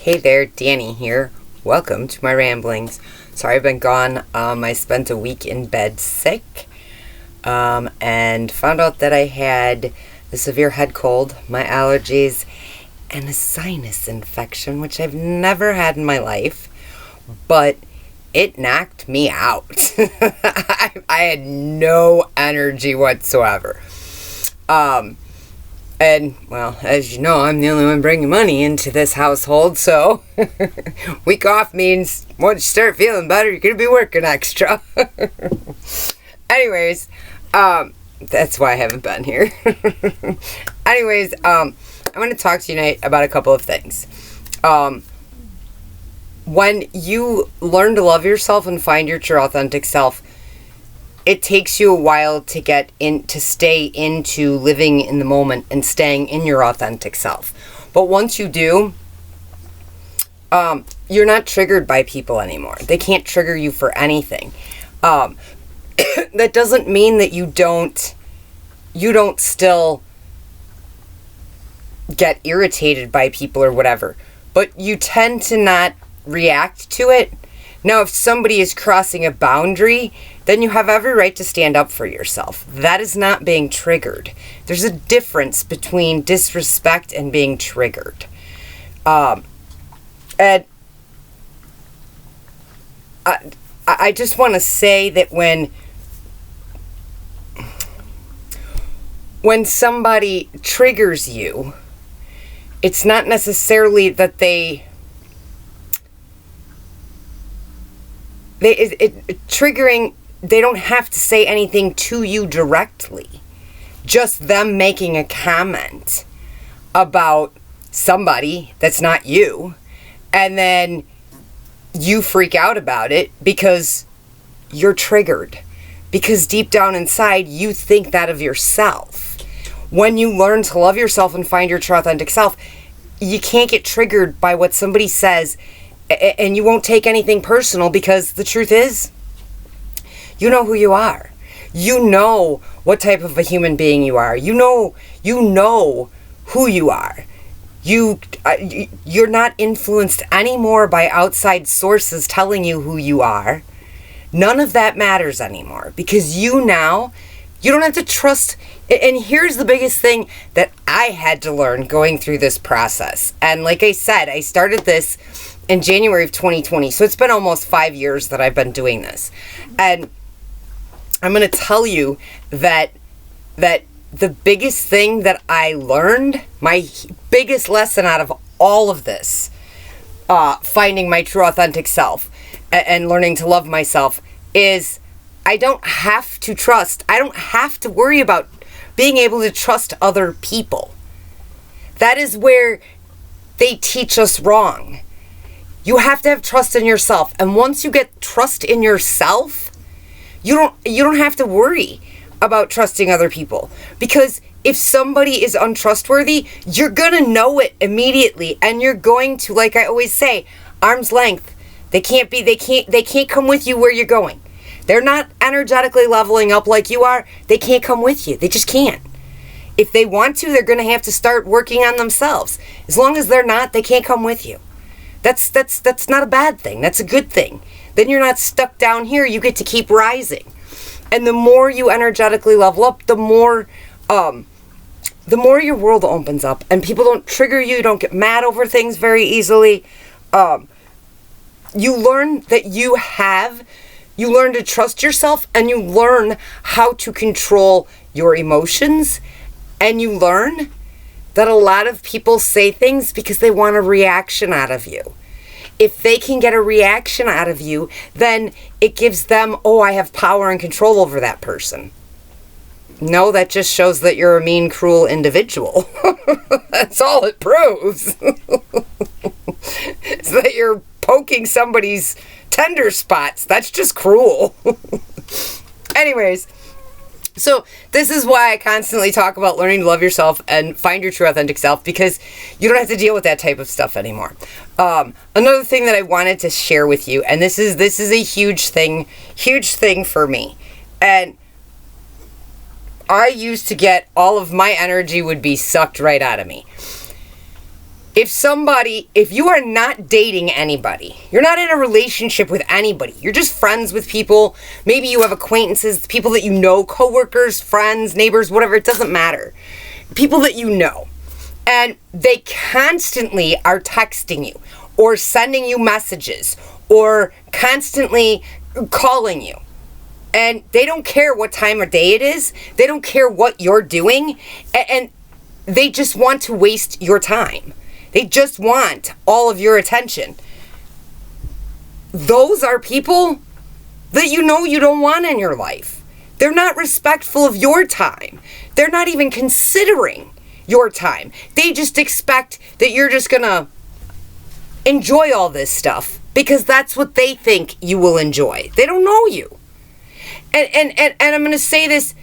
Hey there, Danny here. Welcome to my ramblings. Sorry I've been gone. I spent a week in bed sick and found out that I had a severe head cold, my allergies, and a sinus infection, which I've never had in my life, but it knocked me out. I had no energy whatsoever. And, well, as you know, I'm the only one bringing money into this household, so week off means once you start feeling better, you're going to be working extra. Anyways, that's why I haven't been here. Anyways, I'm going to talk to you tonight about a couple of things. When you learn to love yourself and find your true authentic self, it takes you a while to stay into living in the moment and staying in your authentic self. But once you do, you're not triggered by people anymore. They can't trigger you for anything. That doesn't mean that you don't still get irritated by people or whatever, but you tend to not react to it. Now, if somebody is crossing a boundary, then you have every right to stand up for yourself. That is not being triggered. There's a difference between disrespect and being triggered. And I just want to say that when somebody triggers you, it's not necessarily that triggering, they don't have to say anything to you directly. Just them making a comment about somebody that's not you, and then you freak out about it because you're triggered. Because deep down inside, you think that of yourself. When you learn to love yourself and find your true authentic self, you can't get triggered by what somebody says, and you won't take anything personal, because the truth is, you know who you are. You know what type of a human being you are. You know who you are. You're not influenced anymore by outside sources telling you who you are. None of that matters anymore, because you don't have to trust. And here's the biggest thing that I had to learn going through this process. And like I said, I started this in January of 2020. So it's been almost 5 years that I've been doing this. And I'm going to tell you that the biggest thing that I learned, my biggest lesson out of all of this, finding my true authentic self and learning to love myself, is I don't have to worry about being able to trust other people. That is where they teach us wrong. You have to have trust in yourself. And once you get trust in yourself, you don't have to worry about trusting other people. Because if somebody is untrustworthy, you're going to know it immediately. And you're going to, like I always say, arm's length. They can't come with you where you're going. They're not energetically leveling up like you are. They can't come with you. They just can't. If they want to, they're going to have to start working on themselves. As long as they're not, they can't come with you. That's not a bad thing. That's a good thing. Then you're not stuck down here. You get to keep rising. And the more you energetically level up, the more your world opens up, and people don't trigger you. Don't get mad over things very easily. You learn that you learn to trust yourself, and you learn how to control your emotions, and you learn that a lot of people say things because they want a reaction out of you. If they can get a reaction out of you, then it gives them, I have power and control over that person. No, that just shows that you're a mean, cruel individual. That's all it proves. It's that you're poking somebody's tender spots. That's just cruel. Anyways, so this is why I constantly talk about learning to love yourself and find your true authentic self, because you don't have to deal with that type of stuff anymore. Another thing that I wanted to share with you, and this is a huge thing for me. And I used to get all of my energy would be sucked right out of me. if you are not dating anybody, you're not in a relationship with anybody, you're just friends with people, maybe you have acquaintances, people that you know, coworkers, friends, neighbors, whatever, it doesn't matter. People that you know. And they constantly are texting you or sending you messages or constantly calling you. And they don't care what time of day it is. They don't care what you're doing. And they just want to waste your time. They just want all of your attention. Those are people that you know you don't want in your life. They're not respectful of your time. They're not even considering your time. They just expect that you're just gonna enjoy all this stuff because that's what they think you will enjoy. They don't know you. And I'm gonna say this,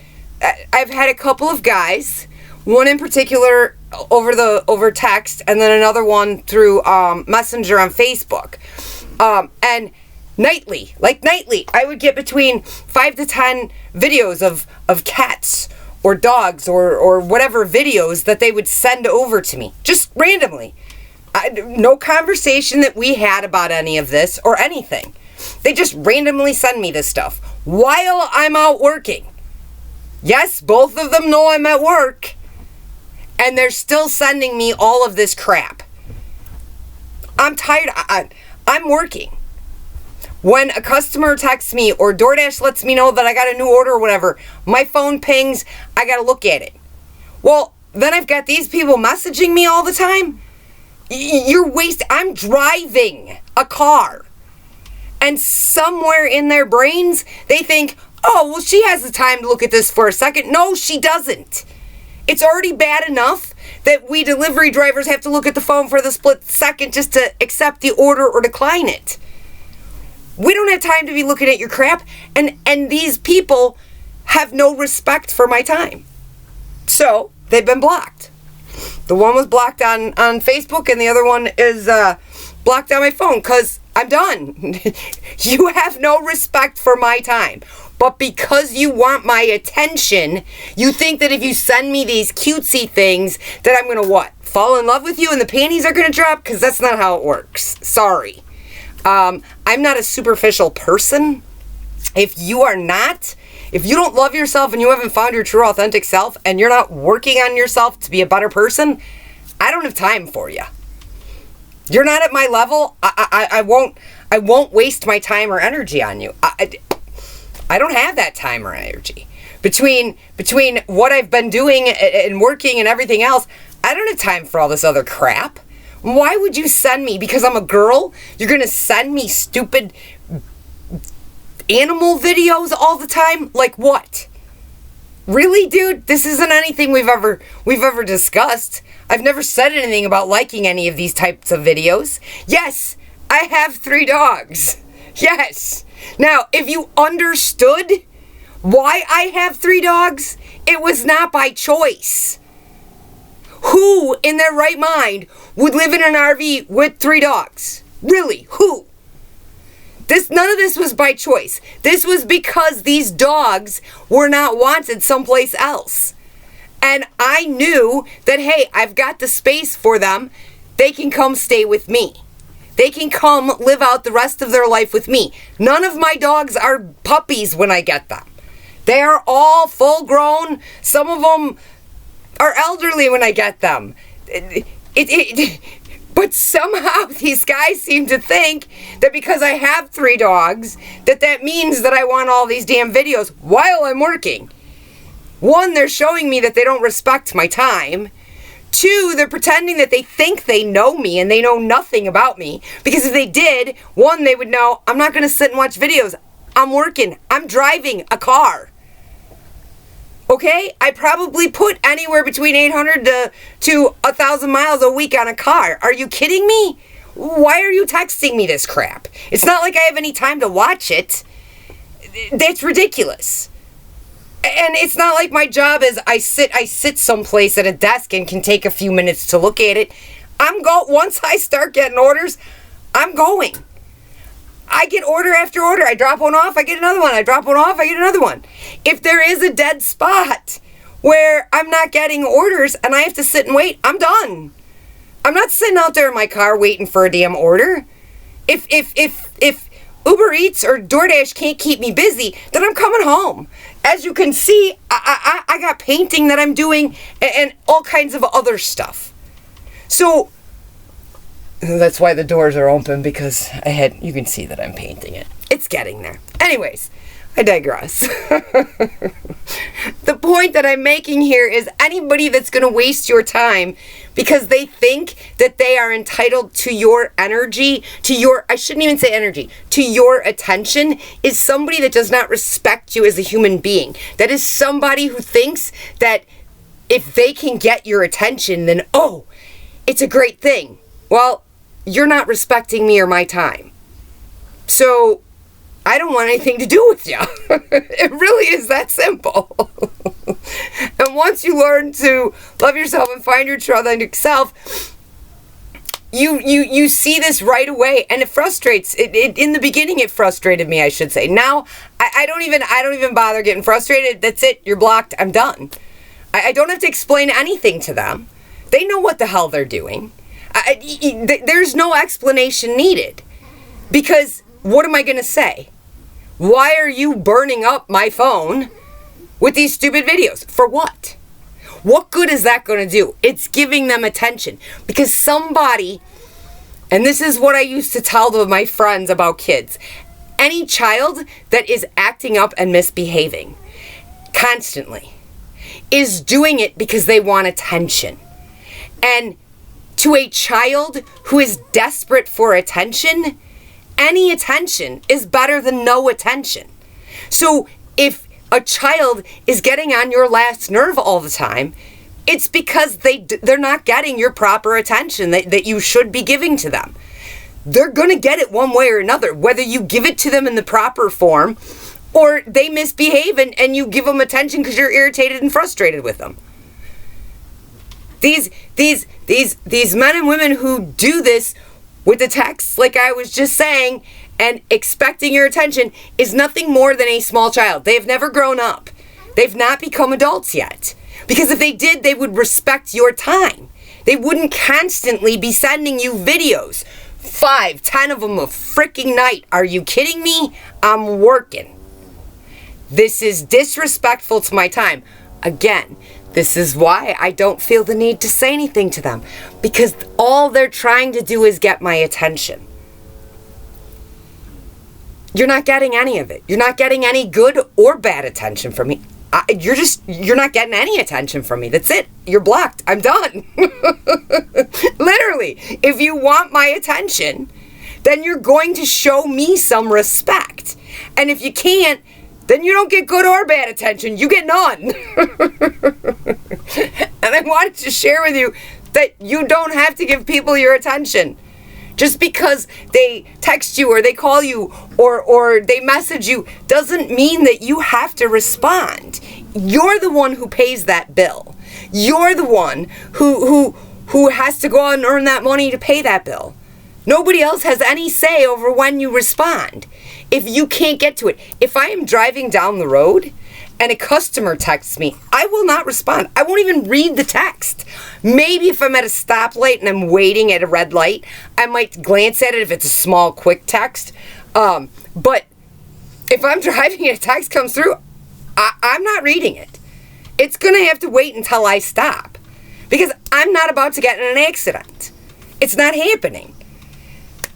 I've had a couple of guys, one in particular over text, and then another one through Messenger on Facebook. And nightly, I would get between 5 to 10 videos of cats or dogs or whatever videos that they would send over to me, just randomly. No conversation that we had about any of this or anything. They just randomly send me this stuff while I'm out working. Yes, both of them know I'm at work. And they're still sending me all of this crap. I'm tired. I'm working. When a customer texts me or DoorDash lets me know that I got a new order or whatever, my phone pings, I gotta look at it. Well, then I've got these people messaging me all the time. I'm driving a car. And somewhere in their brains, they think, oh, well, she has the time to look at this for a second. No, she doesn't. It's already bad enough that we delivery drivers have to look at the phone for the split second just to accept the order or decline it. We don't have time to be looking at your crap, and these people have no respect for my time. So, they've been blocked. The one was blocked on Facebook, and the other one is blocked on my phone, because I'm done. You have no respect for my time. But because you want my attention, you think that if you send me these cutesy things, that I'm going to what? Fall in love with you and the panties are going to drop? Because that's not how it works. Sorry. I'm not a superficial person. If you don't love yourself and you haven't found your true authentic self and you're not working on yourself to be a better person, I don't have time for you. You're not at my level. I won't waste my time or energy on you. I don't have that time or energy. Between what I've been doing and working and everything else, I don't have time for all this other crap. Why would you send me, because I'm a girl, you're going to send me stupid animal videos all the time? Like what? Really, dude? This isn't anything we've ever discussed. I've never said anything about liking any of these types of videos. Yes, I have 3 dogs. Yes. Now, if you understood why I have 3 dogs, it was not by choice. Who in their right mind would live in an RV with 3 dogs? Really, who? None of this was by choice. This was because these dogs were not wanted someplace else. And I knew that, hey, I've got the space for them. They can come stay with me. They can come live out the rest of their life with me. None of my dogs are puppies when I get them. They are all full grown. Some of them are elderly when I get them. But somehow these guys seem to think that because I have 3 dogs, that means that I want all these damn videos while I'm working. 1, they're showing me that they don't respect my time. 2, they're pretending that they think they know me and they know nothing about me. Because if they did, 1, they would know I'm not going to sit and watch videos. I'm working. I'm driving a car. Okay? I probably put anywhere between 800 to 1,000 miles a week on a car. Are you kidding me? Why are you texting me this crap? It's not like I have any time to watch it. That's ridiculous. And it's not like my job is I sit someplace at a desk and can take a few minutes to look at it. Once I start getting orders, I'm going. I get order after order. I drop one off, I get another one. I drop one off, I get another one. If there is a dead spot where I'm not getting orders and I have to sit and wait, I'm done. I'm not sitting out there in my car waiting for a damn order. If Uber Eats or DoorDash can't keep me busy, then I'm coming home. As you can see, I got painting that I'm doing and all kinds of other stuff. So that's why the doors are open, because you can see that I'm painting it. It's getting there. Anyways, I digress. The point that I'm making here is anybody that's going to waste your time because they think that they are entitled to your energy, I shouldn't even say energy, to your attention, is somebody that does not respect you as a human being. That is somebody who thinks that if they can get your attention, then, oh, it's a great thing. Well, you're not respecting me or my time. So I don't want anything to do with you. It really is that simple. And once you learn to love yourself and find your true authentic self, you see this right away, and it frustrates. In the beginning, it frustrated me, I should say. Now, I don't even bother getting frustrated. That's it. You're blocked. I'm done. I don't have to explain anything to them. They know what the hell they're doing. There's no explanation needed, because what am I going to say? Why are you burning up my phone with these stupid videos? For what? What good is that going to do? It's giving them attention. Because somebody, and this is what I used to tell my friends about kids, any child that is acting up and misbehaving constantly is doing it because they want attention. And to a child who is desperate for attention, any attention is better than no attention. So if a child is getting on your last nerve all the time, it's because they're not getting your proper attention that you should be giving to them. They're going to get it one way or another, whether you give it to them in the proper form or they misbehave and you give them attention because you're irritated and frustrated with them. These men and women who do this with the text, like I was just saying, and expecting your attention, is nothing more than a small child. They have never grown up. They've not become adults yet. Because if they did, they would respect your time. They wouldn't constantly be sending you videos. 5, 10 of them a freaking night. Are you kidding me? I'm working. This is disrespectful to my time. Again, this is why I don't feel the need to say anything to them, because all they're trying to do is get my attention. You're not getting any of it. You're not getting any good or bad attention from me. You're not getting any attention from me. That's it. You're blocked. I'm done. Literally, if you want my attention, then you're going to show me some respect. And if you can't, then you don't get good or bad attention. You get none. And I wanted to share with you that you don't have to give people your attention. Just because they text you or they call you or they message you doesn't mean that you have to respond. You're the one who pays that bill. You're the one who has to go out and earn that money to pay that bill. Nobody else has any say over when you respond. If you can't get to it, if I am driving down the road and a customer texts me, I will not respond. I won't even read the text. Maybe if I'm at a stoplight and I'm waiting at a red light, I might glance at it if it's a small, quick text. But if I'm driving and a text comes through, I'm not reading it. It's going to have to wait until I stop, because I'm not about to get in an accident. It's not happening.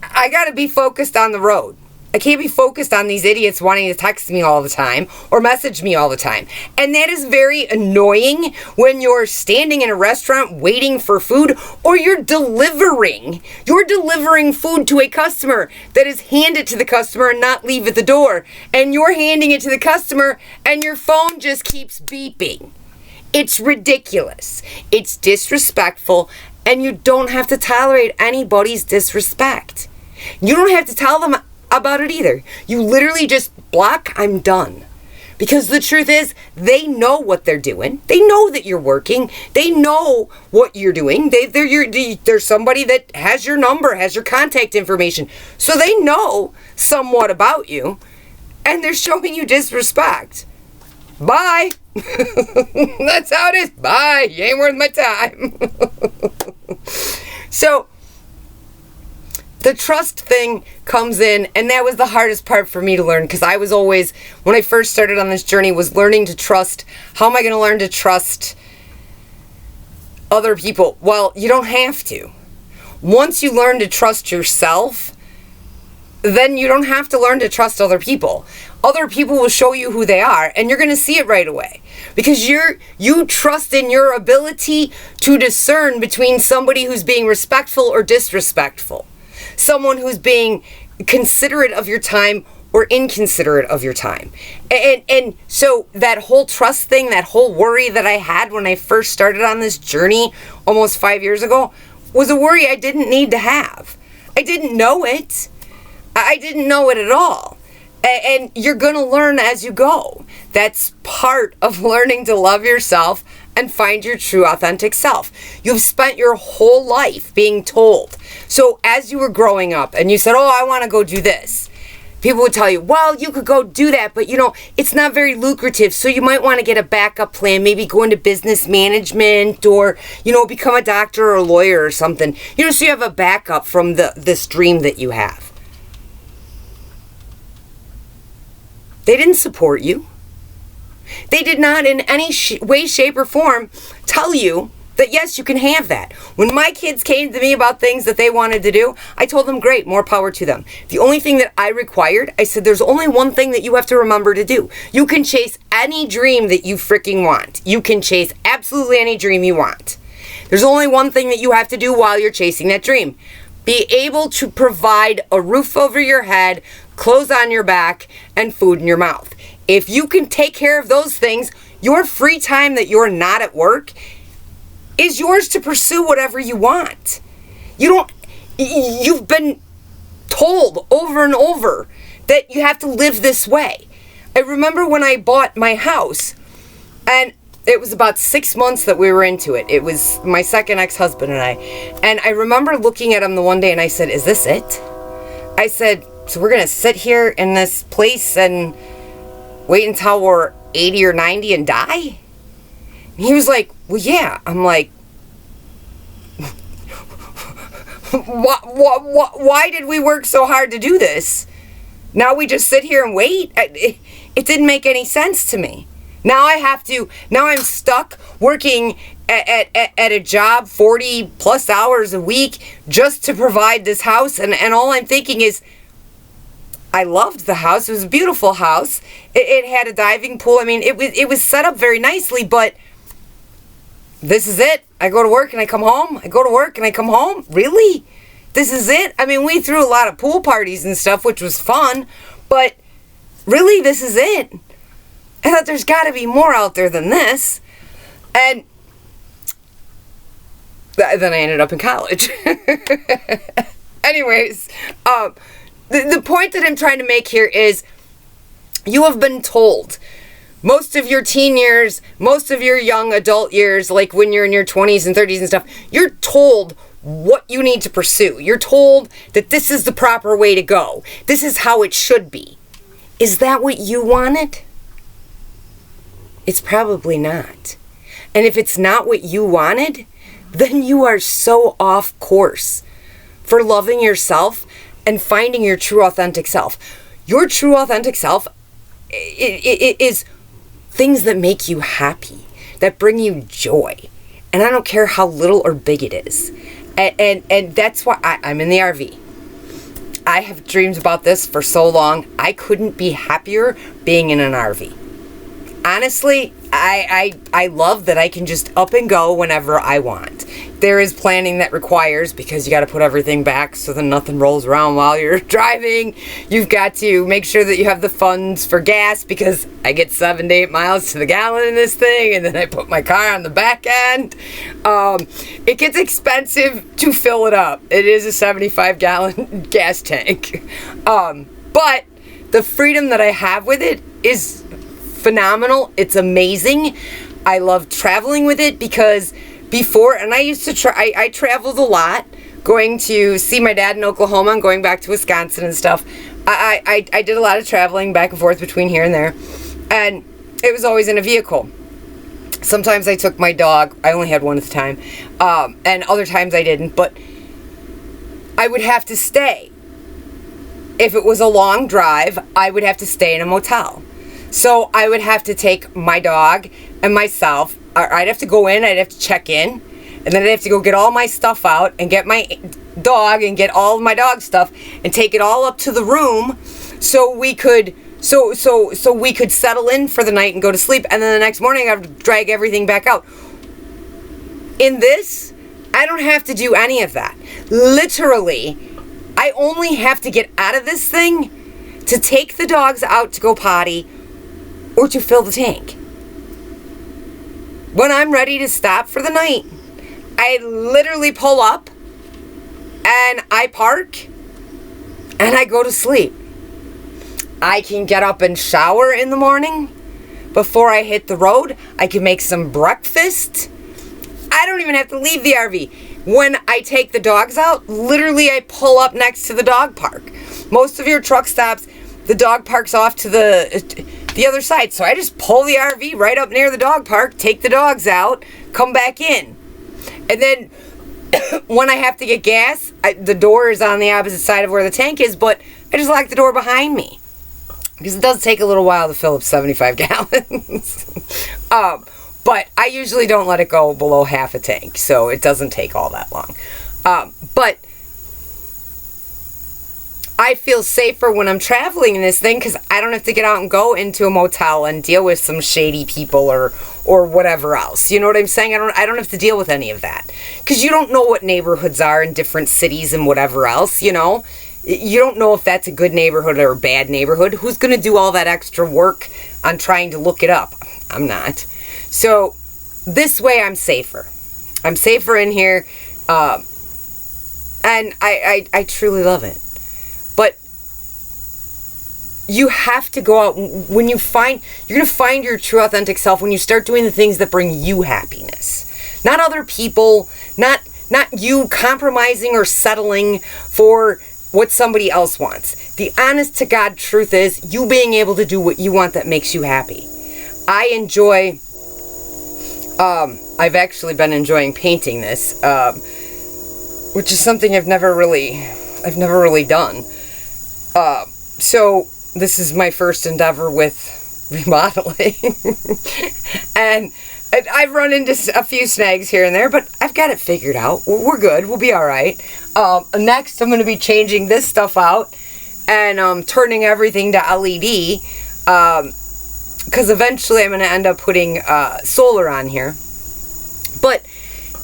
I got to be focused on the road. I can't be focused on these idiots wanting to text me all the time or message me all the time. And that is very annoying when you're standing in a restaurant waiting for food, or you're delivering food to a customer that is handed to the customer and not leave at the door. And you're handing it to the customer and your phone just keeps beeping. It's ridiculous. It's disrespectful, and you don't have to tolerate anybody's disrespect. You don't have to tell them about it either. You literally just block. I'm done. Because the truth is, they know what they're doing. They know that you're working. They know what you're doing. There's somebody that has your number, has your contact information. So they know somewhat about you. And they're showing you disrespect. Bye. That's how it is. Bye. You ain't worth my time. So the trust thing comes in, and that was the hardest part for me to learn, because I was always, when I first started on this journey, was learning to trust. How am I going to learn to trust other people? Well, you don't have to. Once you learn to trust yourself, then you don't have to learn to trust other people. Other people will show you who they are, and you're going to see it right away, because you trust in your ability to discern between somebody who's being respectful or disrespectful, someone who's being considerate of your time or inconsiderate of your time. And so that whole trust thing, that whole worry that I had when I first started on this journey almost 5 years ago, was a worry I didn't need to have. I didn't know it. I didn't know it at all. And you're going to learn as you go. That's part of learning to love yourself and find your true authentic self. You've spent your whole life being told. So as you were growing up and you said, oh, I want to go do this, people would tell you, well, you could go do that, but it's not very lucrative, so you might want to get a backup plan, maybe go into business management, or, become a doctor or a lawyer or something, so you have a backup from this dream that you have. They didn't support you. They did not in any way, shape, or form tell you that yes, you can have that. When my kids came to me about things that they wanted to do, I told them, great, more power to them. The only thing that I required, I said, there's only one thing that you have to remember to do. You can chase any dream that you freaking want. You can chase absolutely any dream you want. There's only one thing that you have to do while you're chasing that dream. Be able to provide a roof over your head, clothes on your back, and food in your mouth. If you can take care of those things, your free time that you're not at work is yours to pursue whatever you want. You've been told over and over that you have to live this way. I remember when I bought my house, and it was about 6 months that we were into it. It was my second ex-husband and I. And I remember looking at him the one day and I said, is this it? I said, so we're going to sit here in this place and wait until we're 80 or 90 and die? And he was like, well, yeah. I'm like, why did we work so hard to do this? Now we just sit here and wait? It didn't make any sense to me. Now I'm stuck working at a job 40 plus hours a week just to provide this house. And all I'm thinking is, I loved the house. It was a beautiful house. It had a diving pool. I mean, it was set up very nicely, but this is it. I go to work and I come home. I go to work and I come home. Really? This is it? I mean, we threw a lot of pool parties and stuff, which was fun, but really, this is it? I thought there's got to be more out there than this. And then I ended up in college. Anyways, the point that I'm trying to make here is you have been told most of your teen years, most of your young adult years, like when you're in your 20s and 30s and stuff, you're told what you need to pursue. You're told that this is the proper way to go. This is how it should be. Is that what you wanted? It's probably not. And if it's not what you wanted, then you are so off course for loving yourself and finding your true authentic self. Your true authentic self is things that make you happy, that bring you joy. And I don't care how little or big it is. And that's why I'm in the RV. I have dreams about this for so long. I couldn't be happier being in an RV. Honestly, I love that I can just up and go whenever I want. There is planning that requires, because you got to put everything back so that nothing rolls around while you're driving. You've got to make sure that you have the funds for gas, because I get 7 to 8 miles to the gallon in this thing, and then I put my car on the back end. It gets expensive to fill it up. It is a 75-gallon gas tank. But the freedom that I have with it is phenomenal. It's amazing. I love traveling with it, because before, and I used to I traveled a lot, going to see my dad in Oklahoma and going back to Wisconsin and stuff. I did a lot of traveling back and forth between here and there, and it was always in a vehicle. Sometimes I took my dog. I only had one at the time, and other times I didn't. But I would have to stay. If it was a long drive, I would have to stay in a motel. So I would have to take my dog and myself. I'd have to go in, I'd have to check in, and then I'd have to go get all my stuff out and get my dog and get all of my dog stuff and take it all up to the room so we could we could settle in for the night and go to sleep, and then the next morning I would drag everything back out. In this, I don't have to do any of that. Literally, I only have to get out of this thing to take the dogs out to go potty or to fill the tank. When I'm ready to stop for the night, I literally pull up and I park and I go to sleep. I can get up and shower in the morning before I hit the road. I can make some breakfast. I don't even have to leave the RV. When I take the dogs out, literally I pull up next to the dog park. Most of your truck stops, the dog park's off to the other side. So I just pull the RV right up near the dog park, take the dogs out, come back in. And then when I have to get gas, the door is on the opposite side of where the tank is, but I just lock the door behind me. Because it does take a little while to fill up 75 gallons. But I usually don't let it go below half a tank, so it doesn't take all that long. But I feel safer when I'm traveling in this thing because I don't have to get out and go into a motel and deal with some shady people or whatever else. You know what I'm saying? I don't have to deal with any of that. Because you don't know what neighborhoods are in different cities and whatever else, you know? You don't know if that's a good neighborhood or a bad neighborhood. Who's going to do all that extra work on trying to look it up? I'm not. So this way I'm safer. I'm safer in here. And I truly love it. But you have to go out when you're going to find your true authentic self when you start doing the things that bring you happiness. Not other people, not you compromising or settling for what somebody else wants. The honest to God truth is you being able to do what you want that makes you happy. I enjoy, I've actually been enjoying painting this, which is something I've never really done. So this is my first endeavor with remodeling. And I've run into a few snags here and there, but I've got it figured out. We're good. We'll be all right. Next, I'm going to be changing this stuff out and turning everything to LED because eventually I'm going to end up putting solar on here. But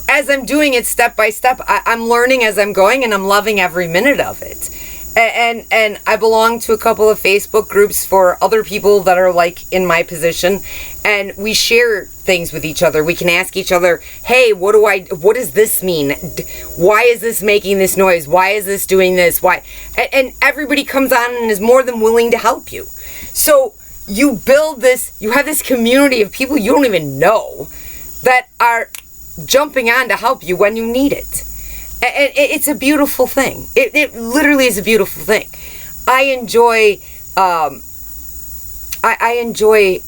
as I'm doing it step by step, I'm learning as I'm going, and I'm loving every minute of it. And I belong to a couple of Facebook groups for other people that are like in my position, and we share things with each other. We can ask each other, hey, what does this mean? Why is this making this noise? Why is this doing this? Why? And everybody comes on and is more than willing to help you. So you build this, you have this community of people you don't even know that are jumping on to help you when you need it. And it's a beautiful thing. It literally is a beautiful thing. I enjoy I enjoy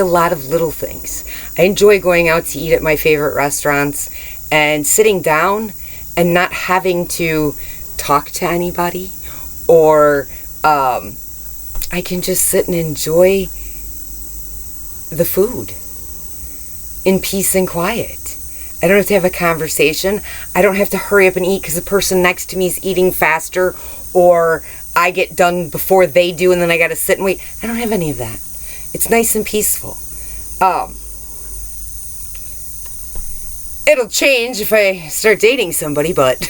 a lot of little things. I enjoy going out to eat at my favorite restaurants and sitting down and not having to talk to anybody, or I can just sit and enjoy the food in peace and quiet. I don't have to have a conversation. I don't have to hurry up and eat because the person next to me is eating faster, or I get done before they do and then I got to sit and wait. I don't have any of that. It's nice and peaceful. It'll change if I start dating somebody, but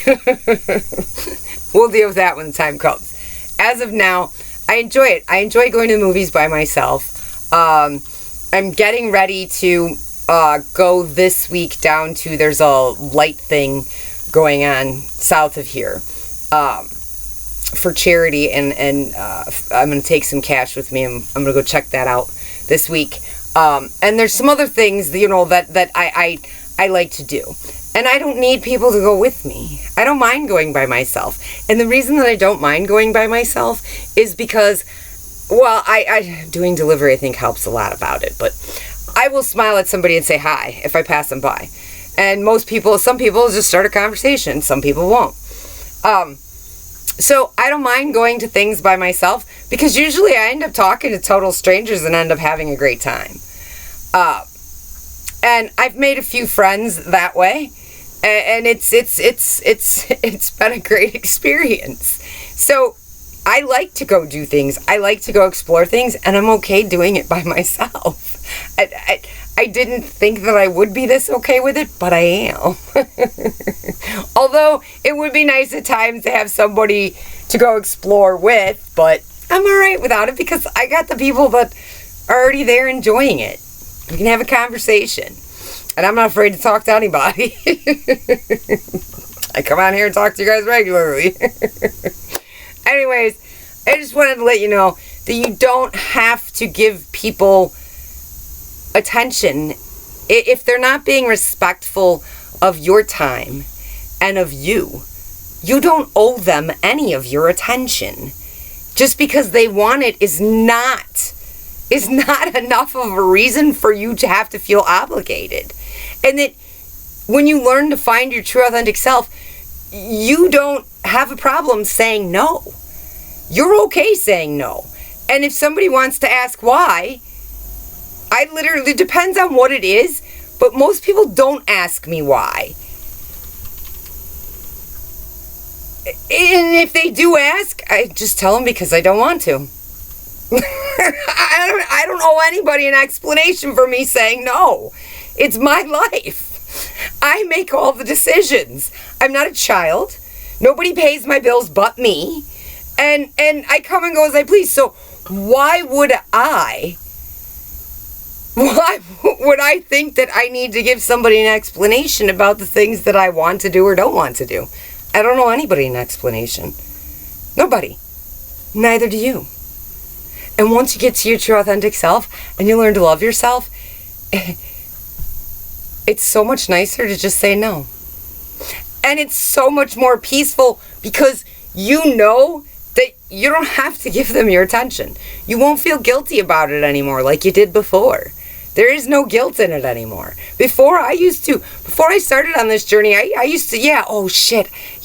we'll deal with that when the time comes. As of now, I enjoy it. I enjoy going to the movies by myself. I'm getting ready to go this week down to, there's a light thing going on south of here for charity, and I'm going to take some cash with me. I'm going to go check that out this week. And there's some other things, that I like to do. And I don't need people to go with me. I don't mind going by myself. And the reason that I don't mind going by myself is because, well, I doing delivery I think helps a lot about it, but I will smile at somebody and say hi if I pass them by. And some people just start a conversation. Some people won't. So I don't mind going to things by myself because usually I end up talking to total strangers and end up having a great time. And I've made a few friends that way, and it's been a great experience. So I like to go do things. I like to go explore things, and I'm okay doing it by myself. I didn't think that I would be this okay with it, but I am. Although it would be nice at times to have somebody to go explore with, but I'm alright without it because I got the people that are already there enjoying it. We can have a conversation. And I'm not afraid to talk to anybody. I come on here and talk to you guys regularly. Anyways, I just wanted to let you know that you don't have to give people attention if they're not being respectful of your time and of you. You don't owe them any of your attention. Just because they want it is not enough of a reason for you to have to feel obligated. And that when you learn to find your true authentic self, you don't have a problem saying no. You're okay saying no. And if somebody wants to ask why, it depends on what it is, but most people don't ask me why. And if they do ask, I just tell them because I don't want to. I don't owe anybody an explanation for me saying no. It's my life. I make all the decisions. I'm not a child. Nobody pays my bills but me. And I come and go as I please. So why would I think that I need to give somebody an explanation about the things that I want to do or don't want to do? I don't owe anybody an explanation. Nobody. Neither do you. And once you get to your true authentic self and you learn to love yourself, it's so much nicer to just say no. And it's so much more peaceful because you know that you don't have to give them your attention. You won't feel guilty about it anymore like you did before. There is no guilt in it anymore. Before I started on this journey, I used to,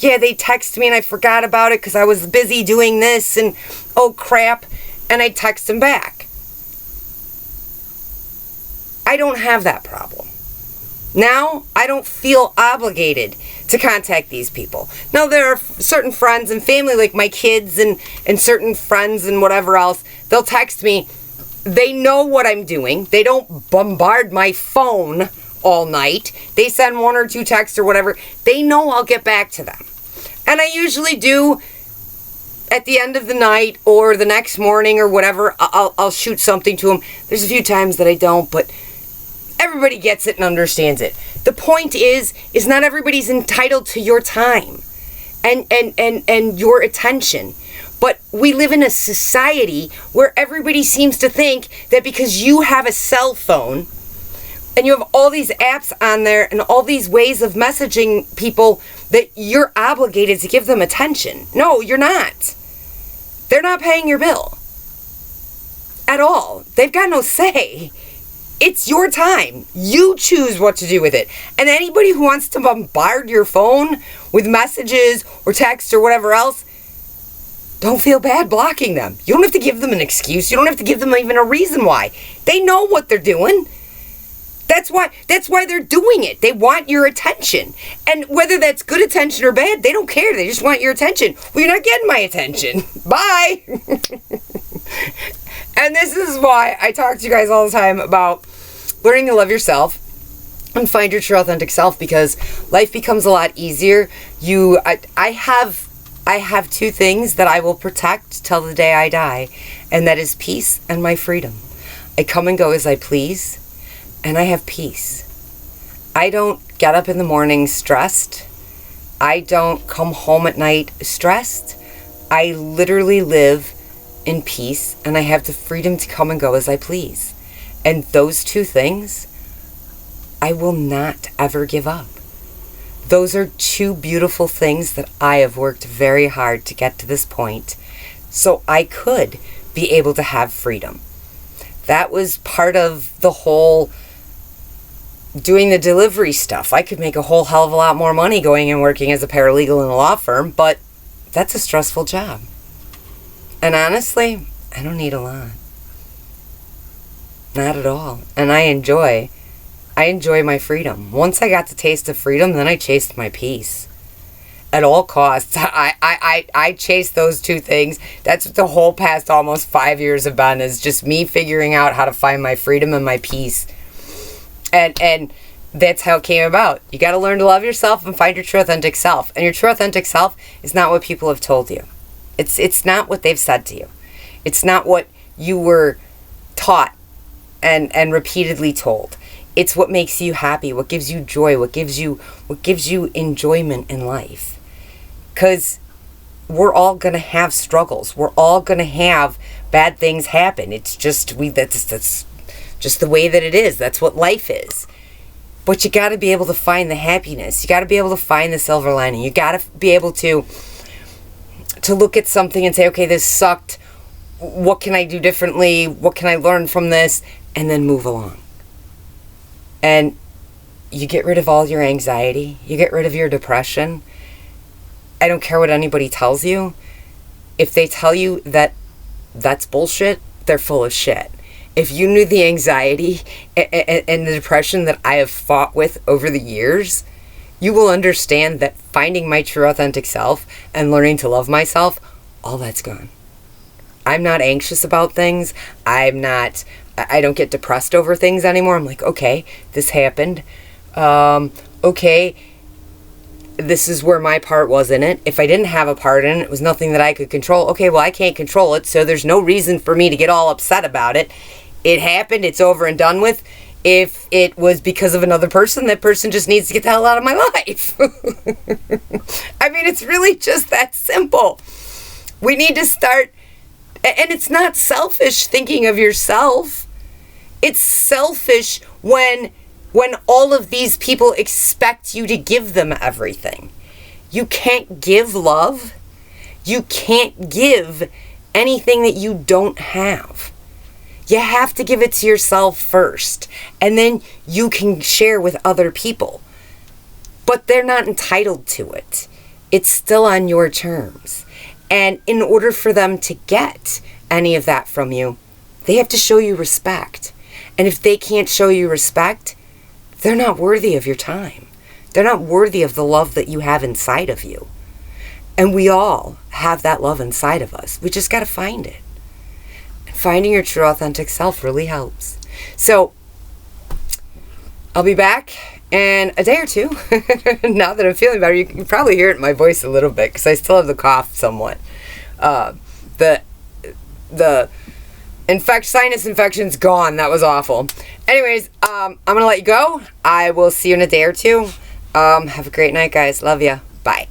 they text me and I forgot about it because I was busy doing this and, oh crap, and I text them back. I don't have that problem. Now, I don't feel obligated to contact these people. Now, there are certain friends and family, like my kids and certain friends and whatever else, they'll text me. They know what I'm doing. They don't bombard my phone all night. They send one or two texts or whatever. They know I'll get back to them. And I usually do at the end of the night or the next morning or whatever. I'll shoot something to them. There's a few times that I don't, but everybody gets it and understands it. The point is not everybody's entitled to your time and your attention. But we live in a society where everybody seems to think that because you have a cell phone and you have all these apps on there and all these ways of messaging people that you're obligated to give them attention. No, you're not. They're not paying your bill at all. They've got no say. It's your time. You choose what to do with it. And anybody who wants to bombard your phone with messages or text or whatever else, don't feel bad blocking them. You don't have to give them an excuse. You don't have to give them even a reason why. They know what they're doing. That's why they're doing it. They want your attention. And whether that's good attention or bad, they don't care. They just want your attention. Well, you're not getting my attention. Bye. And this is why I talk to you guys all the time about learning to love yourself and find your true authentic self, because life becomes a lot easier. I have two things that I will protect till the day I die, and that is peace and my freedom. I come and go as I please, and I have peace. I don't get up in the morning stressed. I don't come home at night stressed. I literally live in peace, and I have the freedom to come and go as I please. And those two things, I will not ever give up. Those are two beautiful things that I have worked very hard to get to this point, so I could be able to have freedom. That was part of the whole doing the delivery stuff. I could make a whole hell of a lot more money going and working as a paralegal in a law firm, but that's a stressful job. And honestly, I don't need a lot. Not at all. And I enjoy my freedom. Once I got the taste of freedom, then I chased my peace. At all costs. I chased those two things. That's what the whole past almost 5 years have been, is just me figuring out how to find my freedom and my peace. And that's how it came about. You got to learn to love yourself and find your true authentic self. And your true authentic self is not what people have told you. It's not what they've said to you. It's not what you were taught and repeatedly told. It's what makes you happy, what gives you joy, what gives you enjoyment in life. Because we're all going to have struggles. We're all going to have bad things happen. It's just that's just the way that it is. That's what life is. But you got to be able to find the happiness. You got to be able to find the silver lining. You got to be able to look at something and say, okay, this sucked. What can I do differently? What can I learn from this? And then move along. And you get rid of all your anxiety. You get rid of your depression. I don't care what anybody tells you. If they tell you that that's bullshit, they're full of shit. If you knew the anxiety and the depression that I have fought with over the years, you will understand that finding my true authentic self and learning to love myself, all that's gone. I'm not anxious about things. I don't get depressed over things anymore. I'm like, okay, this happened. Okay, this is where my part was in it. If I didn't have a part in it, it was nothing that I could control. Okay, well, I can't control it, so there's no reason for me to get all upset about it. It happened. It's over and done with. If it was because of another person, that person just needs to get the hell out of my life. I mean, it's really just that simple. We need to start, and it's not selfish thinking of yourself. It's selfish when all of these people expect you to give them everything. You can't give love. You can't give anything that you don't have. You have to give it to yourself first, and then you can share with other people. But they're not entitled to it. It's still on your terms. And in order for them to get any of that from you, they have to show you respect. And if they can't show you respect, they're not worthy of your time. They're not worthy of the love that you have inside of you. And we all have that love inside of us. We just got to find it. Finding your true authentic self really helps. So I'll be back in a day or two. Now that I'm feeling better, you can probably hear it in my voice a little bit because I still have the cough somewhat. The sinus infection's gone. That was awful. Anyways, I'm gonna let you go. I will see you in a day or two. Have a great night, guys. Love ya. Bye.